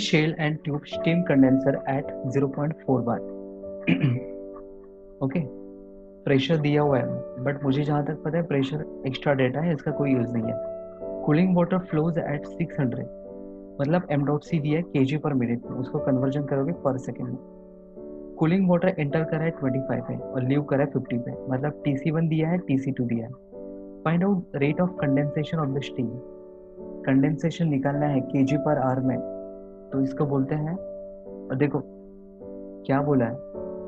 Shell and tube steam condenser at 0.4 bar. Okay, pressure दिया हुआ है बट मुझे जहाँ तक पता है प्रेशर एक्स्ट्रा डेटा है, इसका कोई यूज नहीं है। कूलिंग वाटर फ्लोज एट 600, मतलब एम डॉट सी दिया है केजी पर मिनट में, उसको कन्वर्जन करोगे पर सेकेंड में। कूलिंग वाटर एंटर करा है 25 पे और लीव करा है 50 पे, मतलब TC1 दिया है, TC2 दिया है। Find out rate of condensation of the steam. Condensation निकालना है केजी पर आवर में, तो इसको बोलते हैं, और देखो क्या बोला है,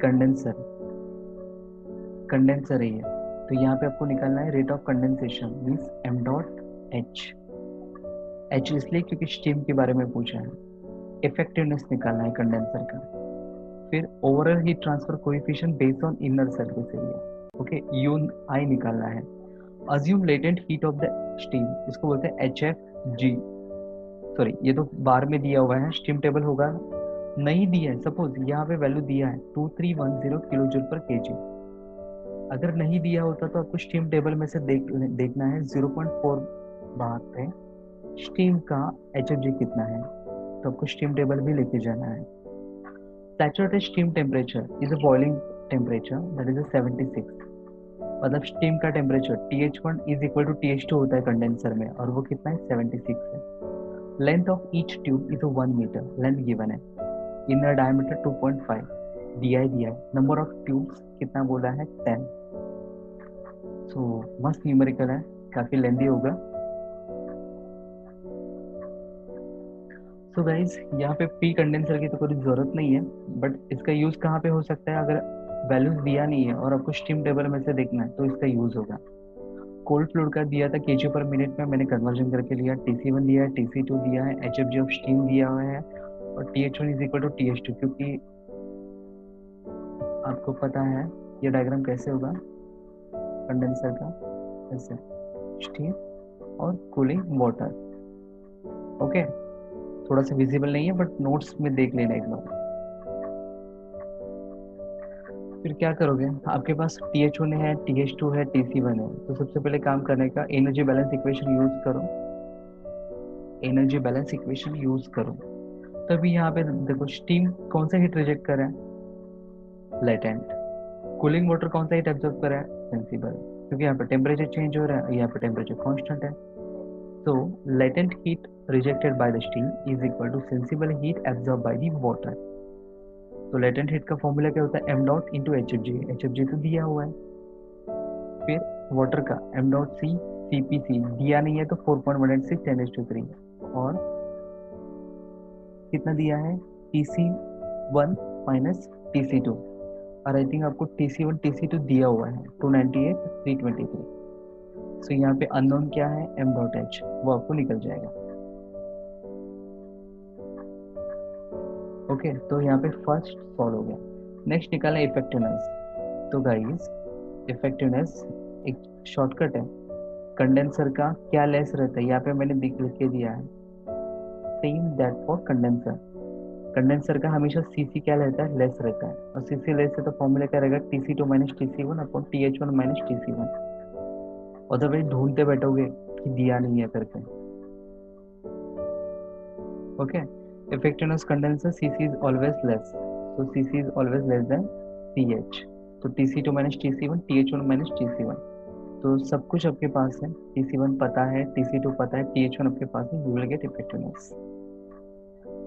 कंडेंसर, कंडेंसर है ये। तो यहाँ पे आपको निकालना है rate of condensation means M dot H. H इसलिए क्योंकि स्टीम के बारे में पूछा है। इफेक्टिवनेस निकालना है कंडेंसर का। फिर overall heat transfer coefficient based on inner surface area. Okay, U I निकालना है। Assume latent heat of the steam, इसको बोलते हैं HFG। सॉरी, ये तो बार में दिया हुआ है, स्टीम टेबल होगा, नहीं दिया है। सपोज यहाँ पे वैल्यू दिया है 2310 किलो जूल पर केजी। अगर नहीं दिया होता तो आपको स्टीम टेबल में से देखना है 0.4 बार पे स्टीम का HFG कितना है, तो आपको स्टीम टेबल भी लेके जाना है। Saturated steam temperature is a boiling temperature that is 76, मतलब स्टीम का temperature TH1 is equal to TH2 होता है कंडेंसर में, और वो कितना है 76 है। Length of each tube is 1 metre, length given है। इनर डायमीटर 2.5, DI दिया है। नंबर ऑफ ट्यूब्स कितना बोला है 10। सो मस्त न्यूमेरिकल है, काफी लेंदी होगा। सो गाइज यहाँ पे पी कंडेंसर की तो कोई जरूरत नहीं है, बट इसका यूज कहाँ पे हो सकता है, अगर वैल्यूज दिया नहीं है और आपको स्टीम टेबल में से देखना है तो इसका यूज होगा। कोल्ड फ्लूइड का दिया था केजी पर मिनट में, मैंने कन्वर्जन करके लिया। TC1 दिया है, TC2 दिया है, HFG ऑफ स्टीम दिया हुआ है, और TH1 is equal to TH2, क्योंकि आपको पता है ये डायग्राम कैसे होगा कंडेंसर का, ऐसे स्टीम और कूलिंग वाटर। ओके, थोड़ा सा विजिबल नहीं है बट नोट्स में देख लेना एक बार। फिर क्या करोगे, आपके पास TH1 है, TH2 है, TC1 है, तो सबसे पहले काम करने का एनर्जी बैलेंस इक्वेशन यूज करो। एनर्जी बैलेंस इक्वेशन यूज करो, तभी यहाँ पे देखो स्टीम कौन सा हीट रिजेक्ट कर रहा है, लेटेंट। कूलिंग वाटर कौन सा हीट एब्जॉर्ब कर रहा है, सेंसिबल, क्योंकि यहाँ पे टेम्परेचर चेंज हो रहा है, यहाँ पे टेम्परेचर कांस्टेंट है। तो latent heat rejected by the steam is equal to sensible heat absorb by the water. तो लेटेंट हीट का फॉर्मूला क्या होता है, M dot into HFG। HFG तो दिया हुआ है। फिर वाटर का एम डॉट सी, CPC दिया नहीं है तो 4.186 10⁻³ और कितना दिया है, TC1 माइनस TC2, और आई थिंक आपको TC1 TC2 दिया हुआ है 298 323। सो यहाँ पे अननोन क्या है, एम डॉट एच, वो आपको निकल जाएगा। ओके, तो यहाँ पे फर्स्ट सॉल्व हो गया। नेक्स्ट निकालना इफेक्टिवनेस। तो गाइस इफेक्टिवनेस एक शॉर्टकट है। कंडेंसर का क्या लेस रहता है, यहाँ पे मैंने लिख के दिया है, same that for condenser. Condenser का हमेशा CC क्या रहता है, लेस रहता है, और CC लेस है तो फॉर्मूला क्या रहेगा, TC2 minus TC1 upon TH1 minus TC1। Otherwise ढूंढते बैठोगे कि दिया नहीं है करके। Okay, effectiveness condenser CC is always less, so CC is always less than CH। तो TC2 minus TC1, TH1 minus TC1, तो सब कुछ आपके पास है। TC1 पता है, TC2 पता है, TH1 आपके पास है, यू विल गेट इफेक्टिवनेस।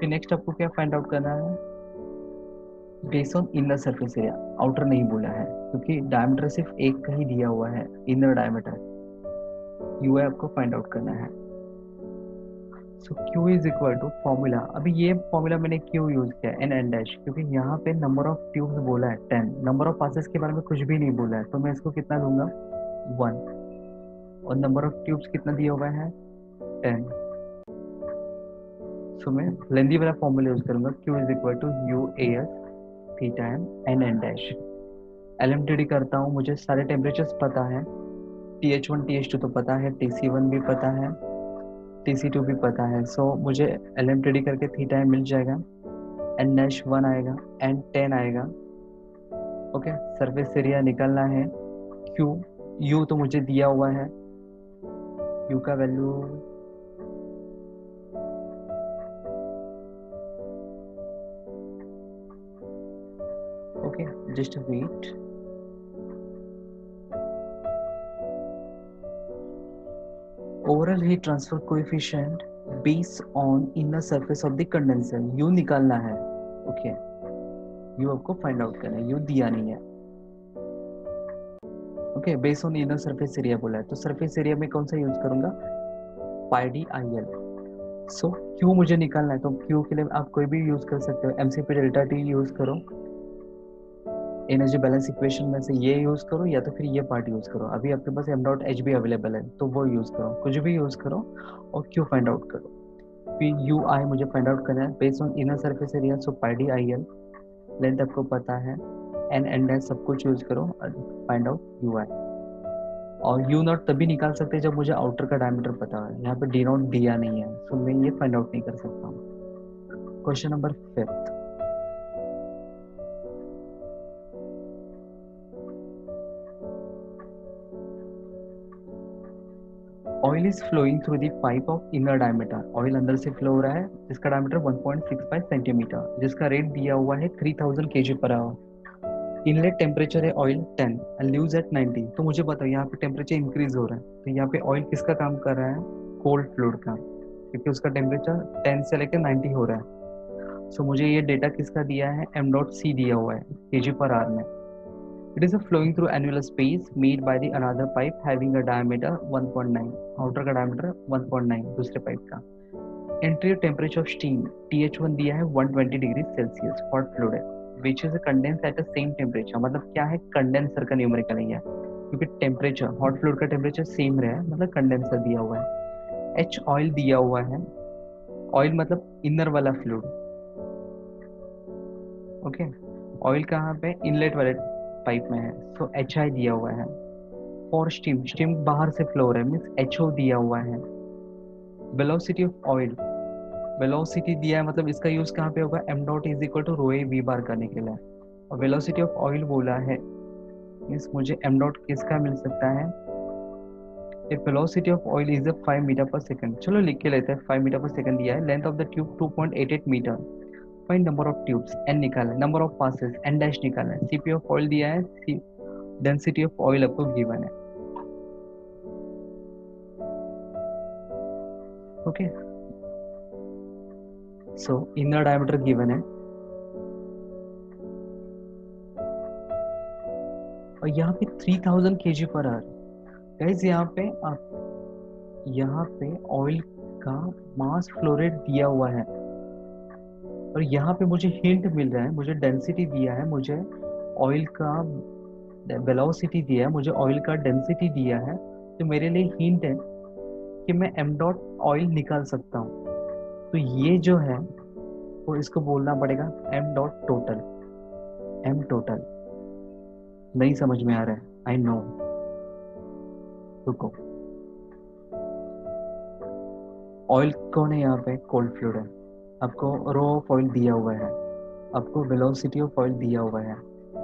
फिर नेक्स्ट आपको क्या फाइंड आउट करना है, based on inner surface area. Outer नहीं बोला है क्योंकि डायमीटर सिर्फ एक का ही दिया हुआ है, इनर डायमीटर। UI आपको फाइंड आउट करना है। So Q is equal to formula, अभी ये फॉर्मूला मैंने क्यों यूज किया N डैश, क्योंकि यहाँ पे नंबर ऑफ ट्यूब्स बोला है 10, नंबर ऑफ पासेस के बारे में कुछ भी नहीं बोला है, तो मैं इसको कितना दूंगा 1, और नंबर ऑफ ट्यूब्स कितना दिया हुआ है 10। सो मैं लेंदी वाला फॉर्मूला यूज करूंगा, Q is equal to UAS theta M N dash. LMTD करता हूँ, मुझे सारे टेम्परेचर्स पता है, TH1 TH2 तो पता है, TC1 भी पता है, TC2 भी पता है। सो मुझे LMTD करके थीटा एम मिल जाएगा, N डैश 1 आएगा, N 10 आएगा। ओके, सरफेस एरिया निकलना है Q, U तो मुझे दिया हुआ है, U का value Okay, just wait. Overall heat transfer coefficient based on inner surface of the condenser, U निकालना है. Okay, U आपको फाइंड आउट करना है, U दिया नहीं है. Okay, based on inner surface area बोला है, तो सरफेस एरिया में कौन सा यूज करूंगा, pi D I L. So Q मुझे निकालना है, तो क्यू के लिए आप कोई भी यूज कर सकते हो, एमसीपी डेल्टा टी यूज करो, एनर्जी बैलेंस इक्वेशन में से ये यूज करो या तो फिर ये पार्ट यूज करो. अभी आपके पास एम डॉट एच भी अवेलेबल है तो वो यूज करो, कुछ भी यूज करो और क्यू फाइंड आउट करो. फिर यू आई मुझे फाइंड आउट करना है based on inner surface area, so pi D I L. Length आपको पता है, एन एंड एस सब कुछ यूज करो, फाइंड आउट यू आई. और यू नॉट तभी निकाल सकते जब मुझे आउटर का डायमीटर पता है, यहाँ पे डी नॉट दिया नहीं है, सो मैं ये फाइंड आउट नहीं कर सकता हूँ. Question number 5. Oil is flowing through the pipe of inner diameter. Oil अंदर से फ्लो हो रहा है जिसका डायमीटर 1.65 सेंटीमीटर, जिसका रेट दिया हुआ है 3000 kg per our. Inlet temperature है ऑयल 10 एंड लीव्स एट 90. तो मुझे बताओ यहाँ पे टेम्परेचर इंक्रीज हो रहा है, तो यहाँ पे ऑयल किसका काम कर रहा है, कोल्ड फ्लूइड का, क्योंकि उसका टेम्परेचर 10 से लेकर 90 हो रहा है. सो मुझे ये डेटा किसका दिया है, एम डॉट सी दिया हुआ है केजी पर आवर में. It is flowing through annual space made by the another pipe having a diameter 1.9. Outer का डायमीटर 1.9 दूसरे पाइप का. Entry temperature of steam TH1 दिया है 120 डिग्री सेल्सियस, हॉट फ्लूइड है, which is condense at the same temperature. मतलब क्या है, condenser का न्यूमेरिकल है, क्योंकि टेम्परेचर हॉट फ्लूइड का टेम्परेचर सेम रहा है, मतलब कंडेंसर दिया हुआ है. एच ऑयल दिया हुआ है, ऑयल मतलब इनर वाला फ्लूइड. ओके, ऑयल कहाँ पे, इनलेट वाले पाइप में है, सो एच आई दिया हुआ है. फॉर स्टीम, स्टीम बाहर से फ्लो हो रहा है, मीन्स एच ओ दिया हुआ है. वेलोसिटी ऑफ ऑयल, वेलोसिटी दिया है, मतलब इसका यूज कहाँ पे होगा, M dot is equal to rho A V bar करने के लिए. और वेलोसिटी ऑफ ऑयल बोला है, मीन्स मुझे एम डॉट किसका मिल सकता है, if velocity of oil is 5 metre per second. चलो लिख के लेते हैं, 5 मीटर पर सेकंड दिया है. Length of the tube 2.88 metre. Find number of tubes, N निकालना है, number of passes N dash निकालना है, सीपी ऑफ ऑयल दिया है, डेंसिटी ऑफ ऑयल आपको गिवन है. Okay, so inner diameter given है, और यहाँ पे 3000 kg पर आवर. गाइस यहाँ पे ऑयल का मास फ्लो रेट दिया हुआ है, और यहाँ पे मुझे हिंट मिल रहा है, मुझे डेंसिटी दिया है, मुझे ऑयल का वेलोसिटी दिया है, मुझे ऑयल का डेंसिटी दिया है. तो मेरे लिए हिंट है कि मैं एम डॉट ऑयल निकाल सकता हूँ. तो ये जो है वो इसको बोलना पड़ेगा M dot total. M total नहीं समझ में आ रहा है, आई नो, रुको. ऑयल कौन है यहाँ पे, कोल्ड फ्लूइड है. आपको रो ऑफ ऑयल दिया हुआ है, आपको वेलोसिटी ऑफ ऑयल दिया हुआ है,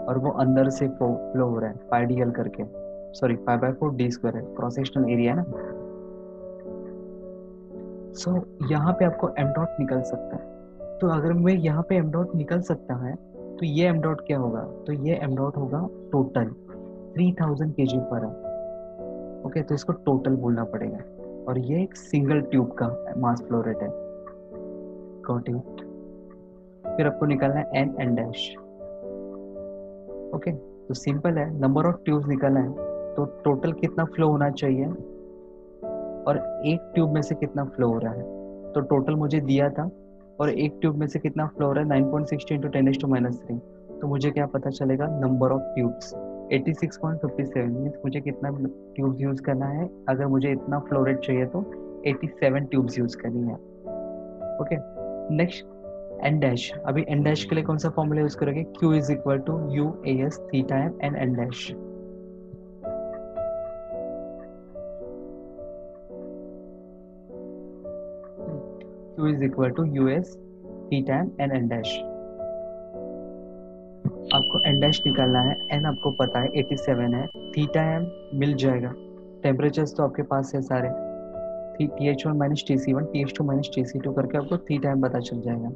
और वो अंदर से फ्लो हो रहा है पाई डी एल करके, सॉरी 5/4 डी स्क्वायर है, क्रॉस सेक्शनल एरिया ना. सो यहाँ पे आपको एम डॉट निकल सकता है. तो अगर मैं यहाँ पे एम डॉट निकल सकता है, तो ये एम डॉट क्या होगा, तो ये एम डॉट होगा total 3000 kg per our. Okay, तो इसको टोटल बोलना पड़ेगा, और ये एक सिंगल ट्यूब का मास फ्लो रेट है. Got it. फिर आपको निकालना है एन एंड डैश. ओके, तो सिंपल है, नंबर ऑफ ट्यूब्स निकालना है, तो टोटल कितना फ्लो होना चाहिए और एक ट्यूब में से कितना फ्लो हो रहा है. तो टोटल मुझे दिया था, और एक ट्यूब में से कितना फ्लो हो रहा है, 9.60 इंटू 10⁻⁻3. तो मुझे क्या पता चलेगा, नंबर ऑफ ट्यूब्स 86.57. मीन्स मुझे कितना ट्यूब्स यूज करना है, अगर मुझे इतना फ्लो रेट चाहिए तो 87 ट्यूब्स यूज करनी है. Okay, next N dash. अभी एन डैश के लिए कौन सा फॉर्मूला यूज करोगे, Q is equal to U A S theta M N N dash. Q is equal to US theta M N N dash. आपको N dash निकालना है, N आपको पता है 87 है, थीटा एम मिल जाएगा, टेम्परेचर्स तो आपके पास है सारे, TH1 minus TC1 TH2 minus TC2 करके आपको थीटा एम पता चल जाएगा.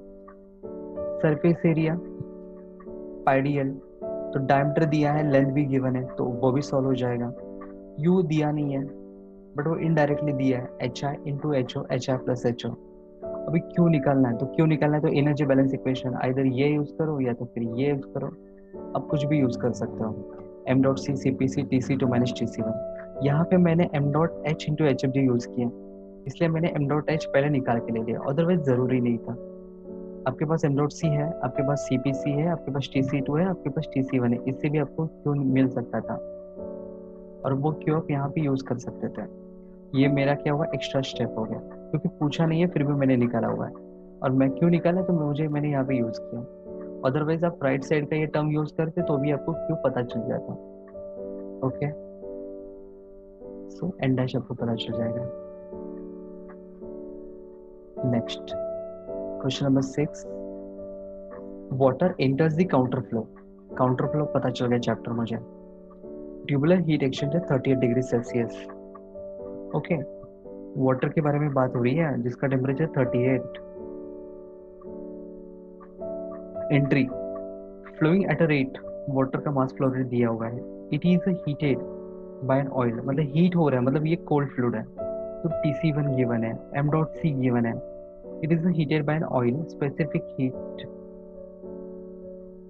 सरफेस एरिया पाइडियल, तो डायमीटर दिया है, लेंथ भी गिवन है, तो वो भी सॉल्व हो जाएगा। यू दिया नहीं है बट वो इनडायरेक्टली दिया है, H I into H O, H I plus H O. अभी क्यू निकालना है, तो क्यू निकालना है तो एनर्जी बैलेंस इक्वेशन आइदर ये यूज करो या तो फिर ये यूज करो, अब कुछ भी यूज कर सकते हो। M dot C C P C T C two minus T C one. यहाँ पे मैंने M dot H into H F D use किया, इसलिए मैंने एम डॉट एच पहले निकाल के ले लिया, अदरवाइज जरूरी नहीं था। आपके पास एम डॉट सी है, आपके पास सी पी सी है, आपके पास टी सी टू है, आपके पास टी सी वन है, इससे भी आपको क्यू मिल सकता था और वो क्यू आप यहाँ पे यूज कर सकते थे। ये मेरा क्या हुआ, एक्स्ट्रा स्टेप हो गया, क्योंकि पूछा नहीं है फिर भी मैंने निकाला हुआ है, और मैं क्यों निकाला तो मैंने यहाँ पे यूज किया। अदरवाइज आप राइट साइड का ये टर्म यूज करते तो भी आपको क्यों पता चल जाता। ओके, सो एन डैश आपको पता चल जाएगा। Next question number 6, water enters the counter flow. Counter flow पता चल गया चैप्टर मुझे। Tubular heat exchanger 38 degree Celsius. Okay, water के बारे में बात हो रही है जिसका temperature 38। Entry, flowing at a rate, water का मास फ्लो रेट दिया हुआ है। It is heated by an oil, मतलब हीट हो रहा है, मतलब ये कोल्ड फ्लूइड है, तो TC1 गिवन है, एम डॉट सी गिवन है। It is heated by an oil, specific heat,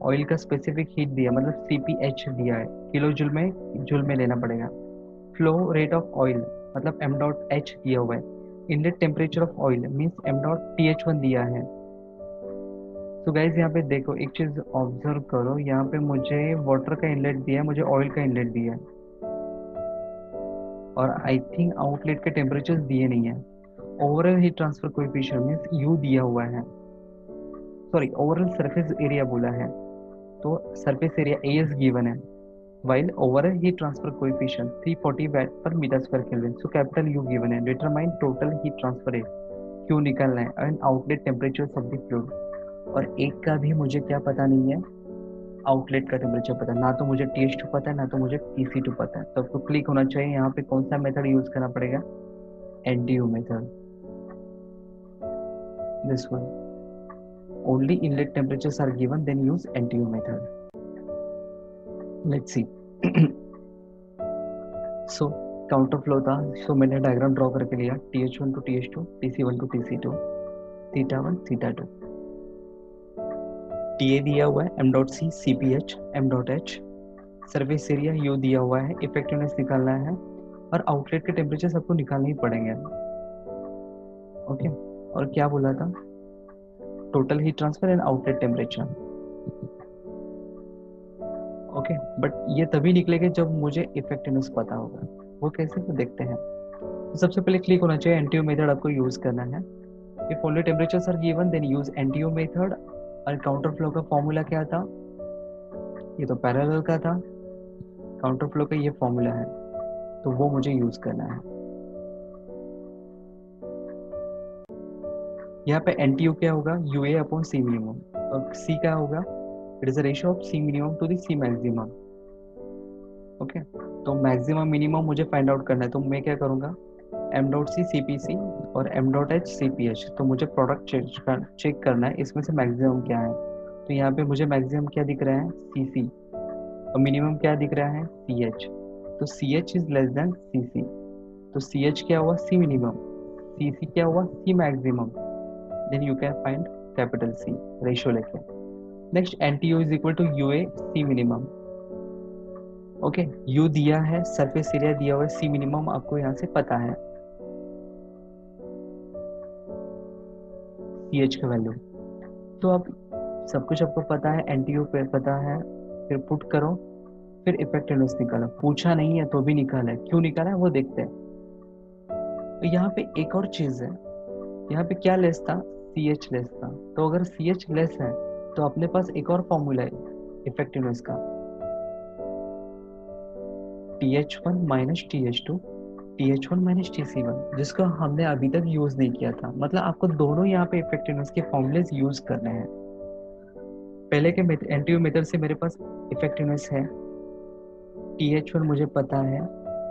oil का स्पेसिफिक हीट दिया, मतलब CPH दिया है, किलो जूल में लेना पड़ेगा। फ्लो रेट ऑफ ऑयल, मतलब एम डॉट एच दिया हुआ है। Inlet temperature of oil means M dot TH1 दिया है। तो गाइज यहाँ पे देखो, एक चीज ऑब्जर्व करो, यहाँ पे मुझे वाटर का इनलेट दिया है, मुझे ऑयल का इनलेट दिया है, और आई थिंक आउटलेट के टेम्परेचर दिए नहीं है। Overall heat transfer coefficient means U दिया हुआ है, सॉरी ओवरऑल सरफेस एरिया बोला है, तो सरफेस एरिया AS गिवन है, while overall heat transfer coefficient 340 watt per meter square Kelvin, so capital U given है। determine total heat transfer rate, Q निकालना है, and outlet temperature of the fluid। और एक का भी मुझे क्या पता नहीं है, आउटलेट का टेम्परेचर पता है, ना तो मुझे TH2 पता है, ना तो मुझे TC2 पता है, तो आपको क्लिक होना चाहिए यहाँ पे कौन सा मेथड यूज करना पड़ेगा, NTU method, this one. only inlet temperatures are given then use NTU method। let's see। So counter flow था, सो मैंने डायग्राम ड्रॉ करके लिया, TH1 to TH2, TC1 to TC2, θ1 θ2। TA दिया हुआ है, m dot C CPH, m dot H, service area U दिया हुआ है, इफेक्टिवनेस निकालना है, और आउटलेट के टेम्परेचर सबको निकालने ही पड़ेंगे। ओके, और क्या बोला था, total heat transfer and outlet temperature. Okay, but ये तभी निकलेगा जब मुझे इफेक्टिवनेस पता होगा, वो कैसे तो देखते हैं। तो सबसे पहले क्लिक होना चाहिए, एनटीयू मेथड आपको यूज करना है। If only temperatures are given then use NTU method. और काउंटर फ्लो का फॉर्मूला क्या था, ये तो पैरेलल का था, काउंटर फ्लो का ये फॉर्मूला है, तो वो मुझे यूज करना है। यहाँ पे एनटीयू क्या होगा, यूए अपॉन सी मिनिमम, और सी क्या होगा, it is the ratio of C minimum to the C maximum. Okay, तो मैक्सिमम मिनिमम मुझे फाइंड आउट करना है, तो मैं क्या करूँगा, एम डॉट सी CPC और एम डॉट एच CPH, तो मुझे प्रोडक्ट चेक करना है, इसमें से मैक्सिमम क्या है। तो यहाँ पे मुझे मैक्सिमम क्या दिख रहा है, CC, और मिनिमम क्या दिख रहा है, CH, तो CH is less than CC, तो CH क्या हुआ, C मिनिमम, CC क्या हुआ, C maximum, then you can find capital C ratio लेके। Next NTU is equal to UA C minimum. Okay, U दिया है, सरफेस एरिया दिया हुआ है, C मिनिमम आपको यहाँ से पता है, CH का वैल्यू। तो अब सब कुछ आपको पता है, NTU पे पता है, फिर पुट करो, फिर इफेक्टिवनेस निकालो। पूछा नहीं है तो भी निकाला है, क्यों निकाला है वो देखते हैं। तो यहाँ पे एक और चीज है, यहाँ पे क्या लेस था, CH लेस था, तो अगर CH लेस है तो अपने पास एक और फॉर्मूला है इफेक्टिवनेस का, TH1 minus TH2, TH1 minus TC1, जिसको हमने अभी तक यूज नहीं किया था। मतलब आपको दोनों यहाँ पे इफेक्टिवनेस के फॉर्मूलेज यूज करने हैं। पहले के एनटीयू मेथड से मेरे पास इफेक्टिवनेस है, TH1 मुझे पता है,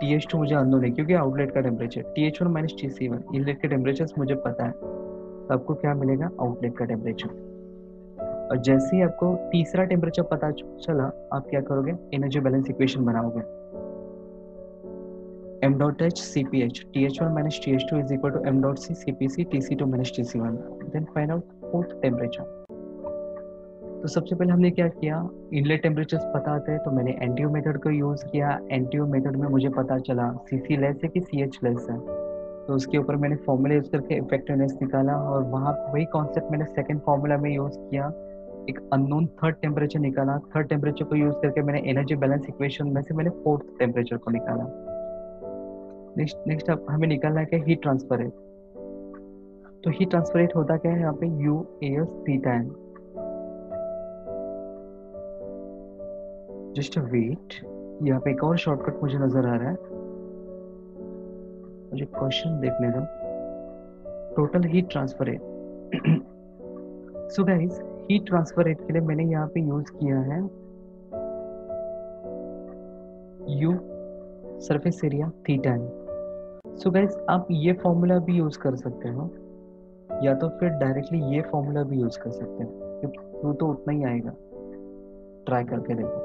TH2 मुझे अननोन है क्योंकि आउटलेट का temperature, TH1 minus TC1 inlet के टेम्परेचर मुझे पता है, तो आपको क्या मिलेगा, आउटलेट का टेम्परेचर। और जैसे ही आपको तीसरा टेम्परेचर पता चला, आप क्या करोगे, एनर्जी बैलेंस इक्वेशन बनाओगे। m dot h cph th1 minus th2 is equal to m dot c cpc tc2 minus tc1, then find out fourth temperature। तो सबसे पहले हमने क्या किया, इनलेट टेम्परेचर्स पता थे तो मैंने एनटीयू मेथड को यूज़ किया। एनटीयू मेथड में मुझे पता चला सीसी लेस है कि सीएच लेस है, तो उसके ऊपर मैंने फॉर्मूला यूज़ करके इफेक्टिवनेस निकाला, और वहाँ वही कॉन्सेप्ट मैंने सेकंड फॉर्मूला में यूज़ किया, एक अननोन थर्ड टेम्परेचर निकाला। थर्ड टेम्परेचर को यूज़ करके मैंने एनर्जी बैलेंस इक्वेशन में से मैंने फोर्थ टेम्परेचर को निकाला। नेक्स्ट अब हमें निकालना है कि हीट ट्रांसफर रेट। तो हीट ट्रांसफर रेट होता क्या है यहाँ पे, U A S theta N. Just wait, यहाँ पे एक और शॉर्टकट मुझे नजर आ रहा है, मुझे क्वेश्चन देखने दो। Total heat transfer rate. So guys, heat transfer rate के लिए मैंने यहाँ पे यूज किया है U surface area theta N. So guys, आप ये फॉर्मूला भी यूज कर सकते हो, या तो फिर डायरेक्टली ये फॉर्मूला भी यूज कर सकते हैं, क्योंकि क्यू तो उतना ही आएगा। ट्राई करके देखो,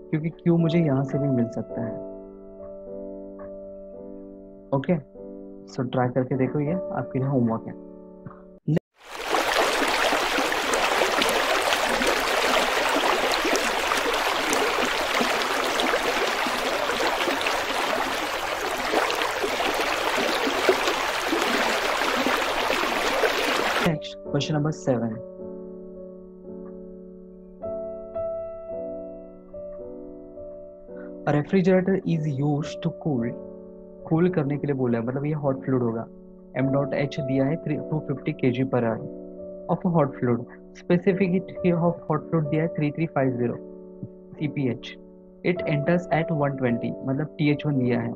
क्योंकि क्यू मुझे यहाँ से भी मिल सकता है। ओके, सो ट्राई करके देखो, ये आपके लिए होमवर्क है। Next, question number 7. A refrigerator is used to cool करने के लिए बोला है, मतलब ये हॉट फ्लूइड होगा। m डॉट एच दिया है 250 kg per hour of hot fluid. Specificity of hot fluid दिया है 3350 cph। इट एंटर्स एट 120, मतलब th1 दिया है।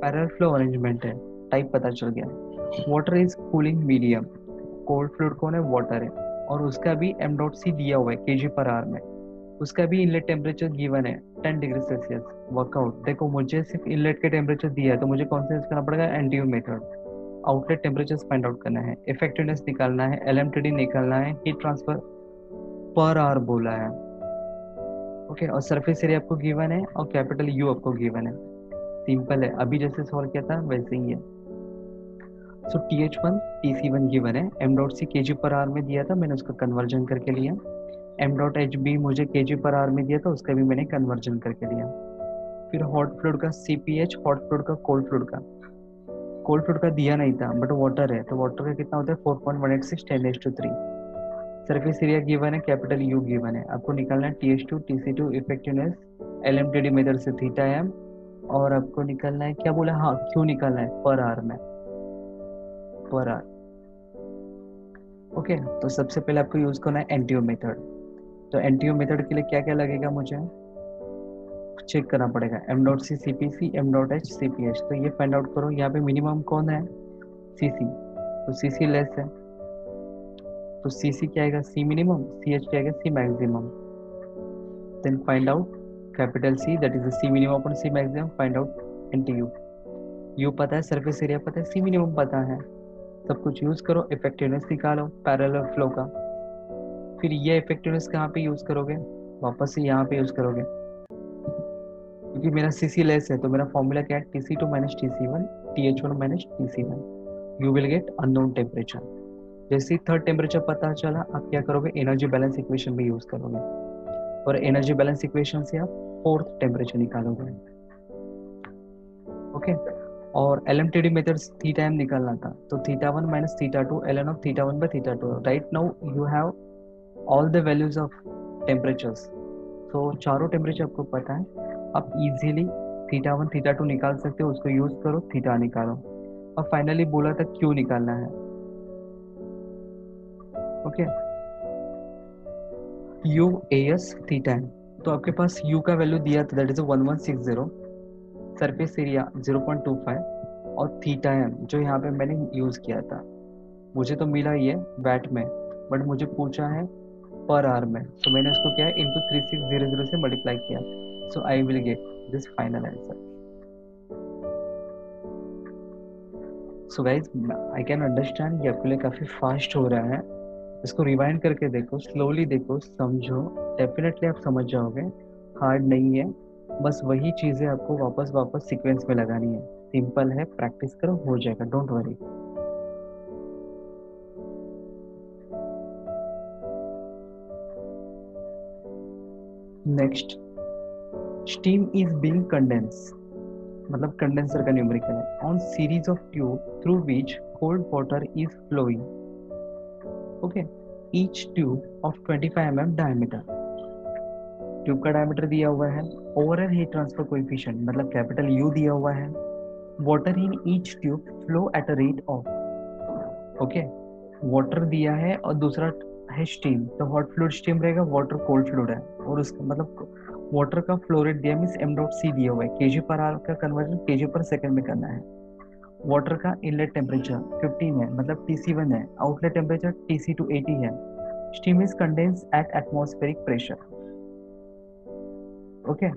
पैरेलल फ्लो अरेंजमेंट है, टाइप पता चल गया। Water is cooling medium, cold fluid कौन है, वाटर है, और उसका भी m डॉट सी दिया हुआ है kg पर आवर में। उसका भी इनलेट टेम्परेचर गिवन है 10 डिग्री सेल्सियस। वर्कआउट देखो, मुझे सिर्फ इनलेट के टेम्परेचर दिया है, तो मुझे कौन सा यूज करना पड़ेगा, NTU method. Outlet temperature find out करना है, इफेक्टिवनेस निकालना है, एलएमटीडी निकालना है, हीट ट्रांसफर पर आवर बोला है। ओके, और सरफेस एरिया आपको गिवन है और कैपिटल यू आपको गिवन है। सिंपल है, अभी जैसे सॉल्व किया था वैसे ही है। सो TH1 TC1 गिवन है, m dot C kg per hour में दिया था, मैंने उसका कन्वर्जन करके लिया। m डॉट एच बी मुझे kg पर आवर में दिया था, उसका भी मैंने कन्वर्जन करके लिया। फिर हॉट फ्लूइड का CPH, हॉट फ्लूइड का कोल्ड फ्लूइड का। कोल्ड फ्लूइड का दिया नहीं था, बट वाटर है, तो वाटर का कितना होता है 4.186 10⁻3। सरफेस एरिया गिवन है, कैपिटल यू गिवन है, आपको निकालना है TH2 TC2 effectiveness LMTD method से थीटा एम, और आपको निकालना है क्या बोला, हाँ क्यों निकालना है, पर आवर में, पर आवर। ओके, तो सबसे पहले आपको यूज करना है एनटीयू मेथड। तो एनटीयू मेथड के लिए क्या क्या लगेगा, मुझे चेक करना पड़ेगा। m dot C CPC, m dot H CPH, तो ये फाइंड आउट करो। यहाँ पे मिनिमम कौन है, CC, तो CC लेस है, तो CC क्या आएगा, C मिनिमम, CH क्या आएगा, C maximum. Then find out capital C, that is C minimum upon C maximum, find out NTU. U पता है, सरफेस एरिया पता है, C मिनिमम पता है, सब कुछ यूज करो, इफेक्टिवनेस निकालो पैरेलल फ्लो का। फिर ये इफेक्टिवनेस कहाँ पे यूज करोगे, वापस से यहाँ पे यूज करोगे, क्योंकि मेरा CC लेस है, तो मेरा फॉर्मूला क्या है, TC2 minus TC1 TH1 minus TC1, you will get unknown temperature. जैसे ही थर्ड टेम्परेचर पता चला, आप क्या करोगे, एनर्जी बैलेंस इक्वेशन भी यूज करोगे, और एनर्जी बैलेंस इक्वेशन से आप फोर्थ टेम्परेचर निकालोगे। ओके, और LMTD मेथड थीटा एम निकालना था, तो θ1 minus θ2 ln of θ1 by θ2। Right now you have all the values of temperatures, तो चारों टेम्परेचर आपको पता है, आप इजीली θ1 θ2 निकाल सकते हो, उसको यूज करो, थीटा निकालो, और फाइनली बोला था क्यू निकालना है। Okay, U A S theta N, तो आपके पास यू का वैल्यू दिया था, दैट इज 1160, सरफेस एरिया 0.25, और थीटा एम जो यहाँ पे मैंने यूज किया था, मुझे तो मिला ही है वैट में, बट मुझे पूछा है पर आवर में, तो मैंने उसको क्या है इंटू 3600 से मल्टीप्लाई किया, so I will get this final answer. So guys, I can understand ये आपके लिए काफ़ी फास्ट हो रहा है, इसको रिवाइंड करके देखो, स्लोली देखो, समझो, डेफिनेटली आप समझ जाओगे। हार्ड नहीं है, बस वही चीज़ें आपको वापस वापस सीक्वेंस में लगानी है। सिंपल है, प्रैक्टिस करो, हो जाएगा, don't worry. Next, steam is being condense, मतलब कंडेंसर का न्यूमेरिकल है, on series of tube through which cold water is flowing. Okay, each tube of 25 mm diameter, tube का डायमीटर दिया हुआ है, ओवरऑल हीट ट्रांसफर कोएफिशिएंट मतलब capital U दिया हुआ है, water in each tube flow at a rate of, okay, water दिया है और दूसरा है स्टीम, तो हॉट फ्लूइड स्टीम रहेगा, वाटर कोल्ड फ्लूइड है, और उसका मतलब वाटर का फ्लो रेट दिया मीन्स एम डॉट सी दिया हुआ है, केजी पर आर का कन्वर्जन केजी पर सेकंड में करना है। वाटर का इनलेट टेम्परेचर 15 है, मतलब TC1 है, आउटलेट टेम्परेचर TC2 80 है, steam is condense at atmospheric pressure. Okay,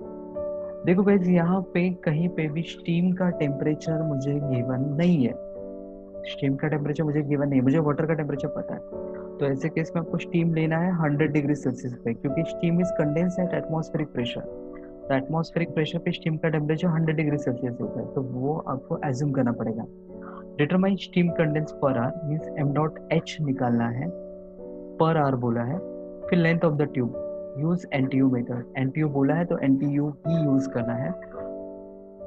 देखो गाइस, यहाँ पे कहीं पे भी स्टीम का टेम्परेचर मुझे गिवन नहीं है, स्टीम का टेम्परेचर मुझे गिवन नहीं है, मुझे वाटर का टेम्परेचर पता है। तो ऐसे केस में आपको स्टीम लेना है 100 डिग्री सेल्सियस पे, क्योंकि steam is condense at atmospheric pressure, तो एटमॉस्फेरिक प्रेशर पे स्टीम का टेम्परेचर 100 डिग्री सेल्सियस होता है, तो वो आपको एज्यूम करना पड़ेगा। Determine steam condense per hour means M dot H निकालना है, पर आर बोला है, फिर length of the tube, use NTU method, NTU बोला है तो एनटीयू ही यूज करना है।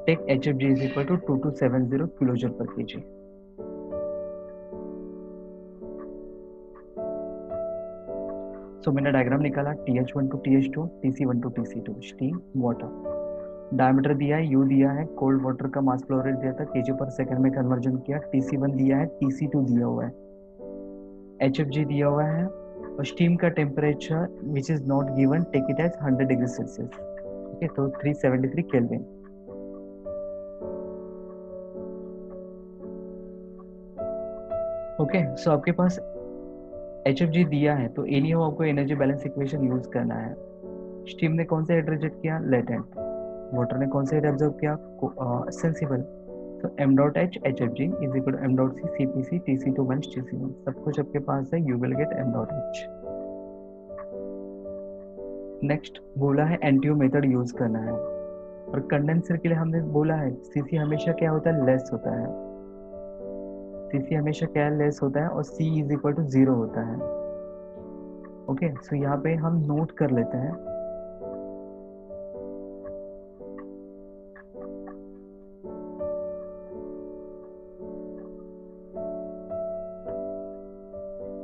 Take H F G is equal to 2270 kilojoule पर केजी। सो मैंने डायग्राम निकाला, TH1 to TH2, TC1 to TC2, steam water, diameter दिया है, यू दिया है, कोल्ड वाटर का मास फ्लो रेट दिया था, केजी पर सेकंड में कन्वर्जन किया, TC1 दिया है, TC2 दिया हुआ है, HFG दिया हुआ है, और स्टीम का temperature which is not given, take it as 100 degree Celsius. Okay, तो 373 केल्विन। ओके, सो आपके पास HFG दिया है, तो एनी हो आपको एनर्जी बैलेंस इक्वेशन यूज करना है। स्टीम ने कौन सा हीट रिजेक्ट किया, लेटेंट, वाटर ने कौन सा हीट एब्जॉर्ब किया, सेंसिबल, तो M dot H H F G is equal to M dot C C P C T C two minus TC1, सब कुछ आपके पास है, you will get M dot H. Next बोला है एनटीयू मेथड यूज करना है, और कंडेंसर के लिए हमने बोला है सीसी हमेशा क्या होता है, लेस होता है, सीसी हमेशा क्या लेस होता है, और सी इज इक्वल टू 0 होता है। ओके, सो यहाँ पे हम नोट कर लेते हैं,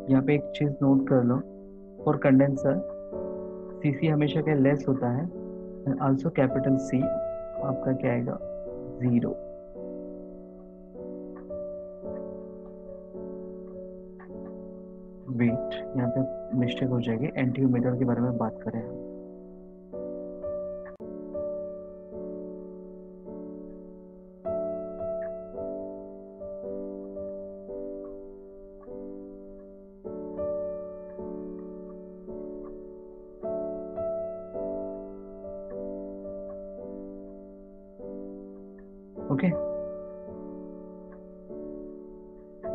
यहाँ पे एक चीज नोट कर लो, फॉर कंडेंसर सीसी हमेशा क्या लेस होता है, एंड आल्सो कैपिटल सी आपका क्या आएगा, 0। वेट, यहाँ पे मिस्टेक हो जाएगी, एनटीयू मेथड के बारे में बात करें हम। ओके,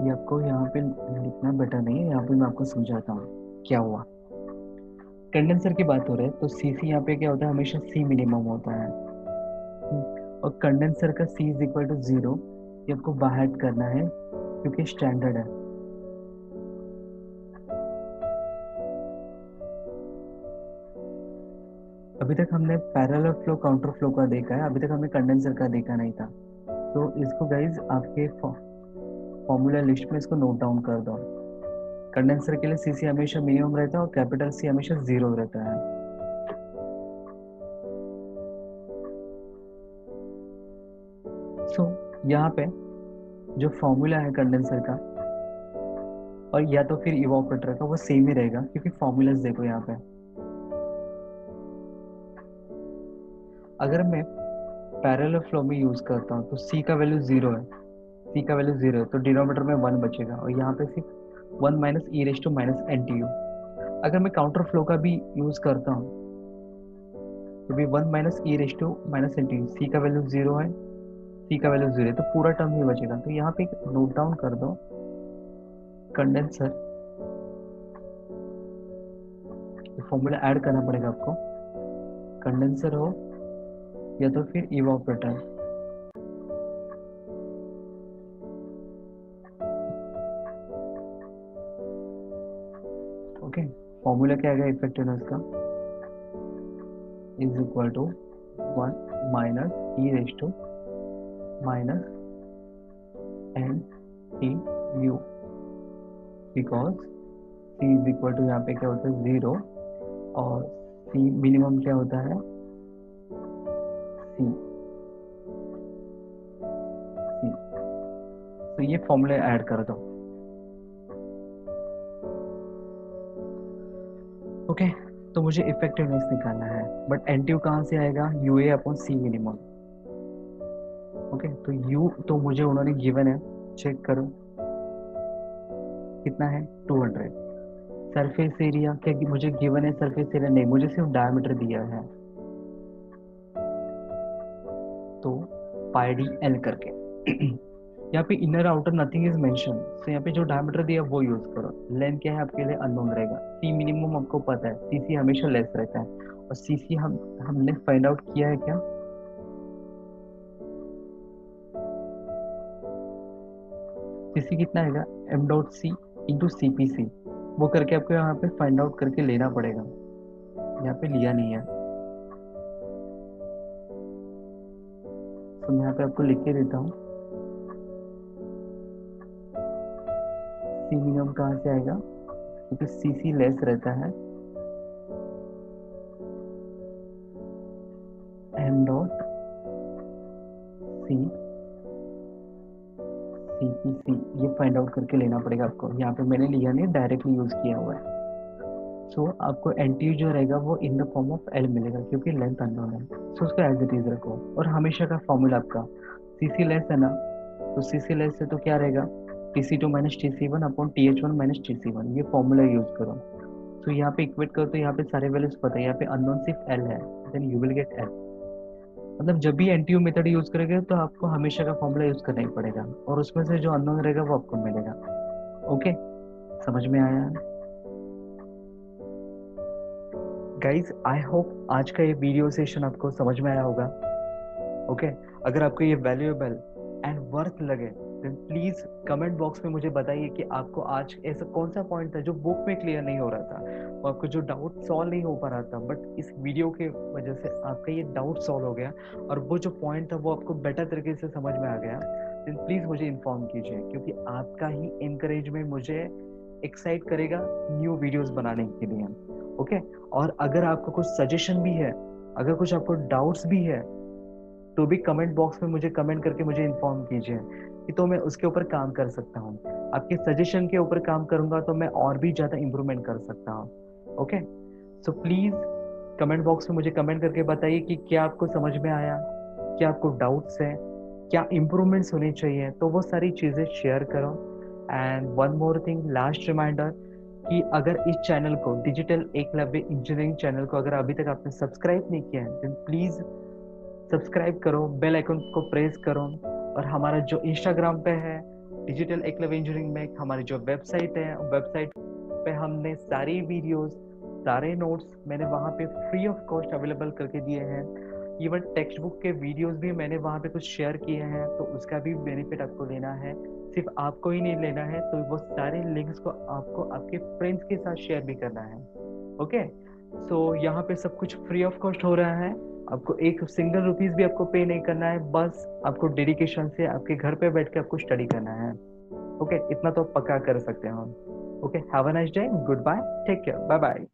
ये आपको यहाँ पे लिखना बेटर नहीं है, यहाँ पे मैं आपको समझाता हूँ क्या हुआ। कंडेंसर की बात हो रही है, तो सीसी यहाँ पे क्या होता है, हमेशा सी मिनिमम होता है, और कंडेंसर का सी इज इक्वल टू 0, ये आपको बाहर करना है क्योंकि स्टैंडर्ड है। अभी तक हमने पैरेलल फ्लो काउंटर फ्लो का देखा है, अभी तक हमने कंडेंसर का देखा नहीं था, तो इसको गाइज आपके फॉर्मूला लिस्ट में इसको नोट डाउन कर दो। कंडेंसर के लिए सीसी हमेशा मिनिमम रहता है और कैपिटल सी हमेशा 0 रहता है। सो यहाँ पे जो फॉर्मूला है कंडेंसर का और या तो फिर इवापोरेटर का वो सेम ही रहेगा, क्योंकि फॉर्मूलाज देखो यहाँ पे, अगर मैं पैरेलल फ्लो में यूज करता हूँ तो सी का वैल्यू 0 है, सी का वैल्यू 0 है, तो डिनोमिनेटर में 1 बचेगा, और यहाँ पे सिर्फ 1 minus E raise to minus N T U. अगर मैं काउंटर फ्लो का भी यूज करता हूँ तो भी 1 minus E raise to minus N T U, C का वैल्यू 0 है, सी का वैल्यू 0 है, तो पूरा टर्म ही बचेगा। तो यहाँ पे एक नोट डाउन कर दो, कंडेंसर तो फॉर्मूला ऐड करना पड़ेगा आपको, कंडेंसर हो या तो फिर इवापोरेटर। ओके, फॉर्मूला क्या आएगा इफेक्टिवनेस का, is equal to 1 minus E raise to minus N T U, because C is equal to यहाँ पे क्या होता है 0 और सी मिनिमम क्या होता है सी सी। तो ये फॉर्मूला ऐड कर दो। ओके, तो मुझे इफेक्टिवनेस निकालना है, बट एनटीयू कहाँ से आएगा, U A upon C minimum. Okay, तो यू तो मुझे उन्होंने गिवन है, चेक करो कितना है 200। सरफेस एरिया क्या मुझे गिवन है, सरफेस एरिया नहीं, मुझे सिर्फ डायमीटर दिया है, तो पाई डी एल करके यहाँ पे inner outer nothing is mention, तो यहाँ पे जो डायमीटर दिया वो यूज करो। लेंथ क्या है आपके लिए अननोन रहेगा, सी मिनिमम आपको पता है, सी सी हमेशा लेस रहता है, और सी सी हमने फाइंड आउट किया है क्या, सी सी कितना आएगा M dot C into C P C, वो करके आपको यहाँ पे फाइंड आउट करके लेना पड़ेगा, यहाँ पे लिया नहीं है, तो मैं यहाँ पे आपको लिख के देता हूँ। सी मिनिमम कहाँ से आएगा, क्योंकि सी सी लेस रहता है, M dot C C P C, ये फाइंड आउट करके लेना पड़ेगा आपको, यहाँ पे मैंने लिया नहीं, डायरेक्टली यूज किया हुआ है। सो आपको एनटीयू जो रहेगा वो in the form of L मिलेगा, क्योंकि लेंथ अननोन है, सो उसको एज इट इज रखो। और हमेशा का फॉर्मूला आपका सी सी लेस है ना, तो सी सी लेस है तो क्या रहेगा, T C two minus T C one upon T H one minus T C one, ये फॉर्मूला यूज करो। तो यहाँ पे इक्वेट करो तो यहाँ पे सारे वैल्यूज पता है, यहाँ पे अननोन सिर्फ एल है, then you will get L. मतलब जब भी एनटीयू मेथड यूज करोगे तो आपको हमेशा का फॉर्मूला यूज करना ही पड़ेगा, और उसमें से जो अननोन रहेगा वो आपको मिलेगा। ओके, समझ में आया गाइज? आई होप आज का ये वीडियो सेशन आपको समझ में आया होगा। ओके, अगर आपको ये वैल्यूएबल एंड वर्थ लगे देन प्लीज कमेंट बॉक्स में मुझे बताइए कि आपको आज ऐसा कौन सा पॉइंट था जो बुक में क्लियर नहीं हो रहा था, वो आपको जो डाउट सॉल्व नहीं हो पा रहा था, बट इस वीडियो के वजह से आपका ये डाउट सॉल्व हो गया, और वो जो पॉइंट था वो आपको बेटर तरीके से समझ में आ गया, देन प्लीज मुझे इन्फॉर्म कीजिए, क्योंकि आपका ही इनकरेजमेंट मुझे एक्साइट करेगा न्यू वीडियोस बनाने के लिए। ओके, और अगर आपको कुछ सजेशन भी है, अगर कुछ आपको डाउट्स भी है, तो भी कमेंट बॉक्स में मुझे कमेंट करके मुझे इन्फॉर्म कीजिए, कि तो मैं उसके ऊपर काम कर सकता हूँ। आपके सजेशन के ऊपर काम करूंगा तो मैं और भी ज्यादा इम्प्रूवमेंट कर सकता हूँ। Okay, so please comment box में मुझे कमेंट करके बताइए कि क्या आपको समझ में आया, क्या आपको डाउट्स है, क्या इम्प्रूवमेंट्स होने चाहिए, तो वो सारी चीजें शेयर करो। And one more thing, last reminder, कि अगर इस चैनल को, डिजिटल एकलव्य इंजीनियरिंग चैनल को अगर अभी तक आपने सब्सक्राइब नहीं किया है, देन प्लीज सब्सक्राइब करो, बेल आइकन को प्रेस करो, और हमारा जो इंस्टाग्राम पे है डिजिटल एकलव्य इंजीनियरिंग में, हमारी जो वेबसाइट है, वेबसाइट पे हमने सारी वीडियोस, सारे नोट्स मैंने वहाँ पे फ्री ऑफ कॉस्ट अवेलेबल करके दिए हैं। इवन टेक्स्ट बुक के वीडियोस भी मैंने वहाँ पे कुछ शेयर किए हैं, तो उसका भी बेनिफिट आपको लेना है, सिर्फ आपको ही नहीं लेना है, तो वो सारे लिंक्स को आपको आपके फ्रेंड्स के साथ शेयर भी करना है। ओके, सो यहाँ पे सब कुछ फ्री ऑफ कॉस्ट हो रहा है, आपको एक सिंगल रुपीज भी आपको पे नहीं करना है, बस आपको डेडिकेशन से आपके घर पे बैठ के आपको स्टडी करना है। ओके, इतना तो पक्का कर सकते हो। Okay, have a nice day, good bye, take care, bye bye.